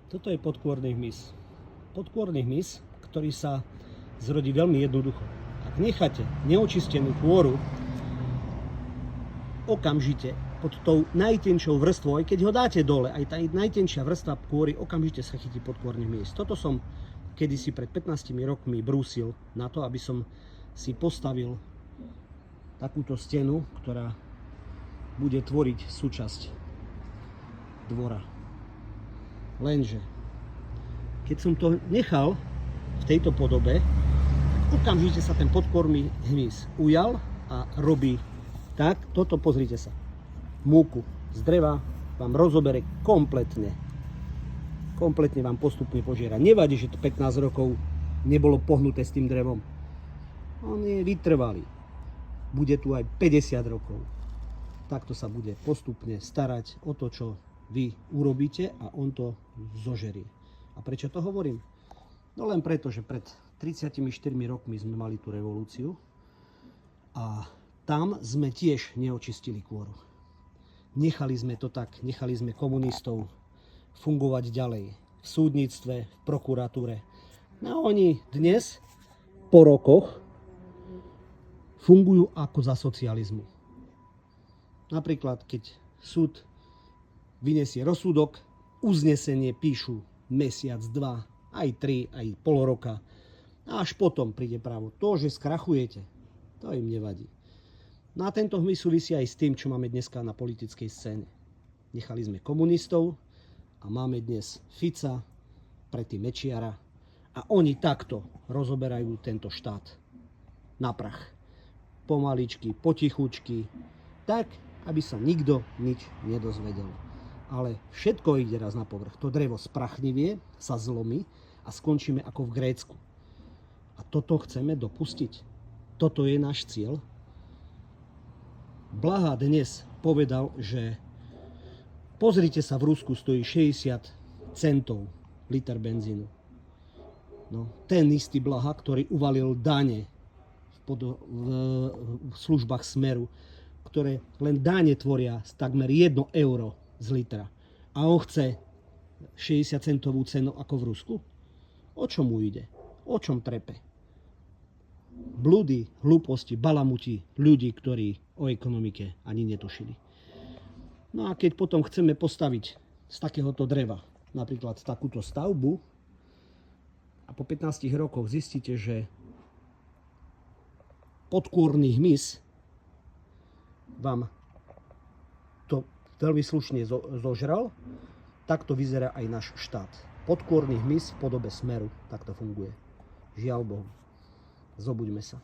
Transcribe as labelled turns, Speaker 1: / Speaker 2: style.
Speaker 1: Toto je podkôrny hmyz. Podkôrny hmyz, ktorý sa zrodí veľmi jednoducho. Ak necháte neočistenú kôru okamžite pod tou najtenšou vrstvou, aj keď ho dáte dole, aj tá najtenšia vrstva kôry okamžite sa chytí podkôrny hmyz. Toto som kedysi pred 15 rokmi brúsil na to, aby som si postavil takúto stenu, ktorá bude tvoriť súčasť dvora. Lenže, keď som to nechal v tejto podobe, okamžite sa ten podkôrny hmyz ujal a robí tak. Toto pozrite sa. Múku z dreva vám rozobere kompletne. Kompletne vám postupne požiera. Nevadí, že to 15 rokov nebolo pohnuté s tým drevom. On je vytrvalý. Bude tu aj 50 rokov. Takto sa bude postupne starať o to, čo vy urobíte, a on to zožerie. A prečo to hovorím? No len preto, že pred 34 rokmi sme mali tú revolúciu a tam sme tiež neočistili kôru. Nechali sme to tak, nechali sme komunistov fungovať ďalej v súdnictve, v prokuratúre. No a oni dnes, po rokoch, fungujú ako za socializmu. Napríklad, keď súd vyniesie rozsudok, uznesenie píšu mesiac, dva, aj 3, aj pol roka. A až potom príde právo. To, že skrachujete, to im nevadí. No a tento hmyz súvisí aj s tým, čo máme dneska na politickej scéne. Nechali sme komunistov a máme dnes Fica, predtým Mečiara, a oni takto rozoberajú tento štát na prach. Pomaličky, potichučky, tak, aby sa nikto nič nedozvedel. Ale všetko ide raz na povrch. To drevo sprachnivie, sa zlomí a skončíme ako v Grécku. A toto chceme dopustiť? Toto je náš cieľ? Blaha dnes povedal, že pozrite sa, v Rusku stojí 60 centov liter benzínu. No, ten istý Blaha, ktorý uvalil dane v službách Smeru, ktoré len dane tvoria takmer 1 euro z litra. A on chce 60 centovú cenu ako v Rusku? O čom mu ide? O čom trepe? Blúdy, hlúposti, balamutí ľudí, ktorí o ekonomike ani netušili. No a keď potom chceme postaviť z takéhoto dreva napríklad takúto stavbu a po 15 rokoch zistíte, že podkôrny hmyz vám to veľmi slušne zožral, takto vyzerá aj náš štát. Podkôrny hmyz v podobe Smeru takto funguje. Žiaľ Bohu. Zobuďme sa.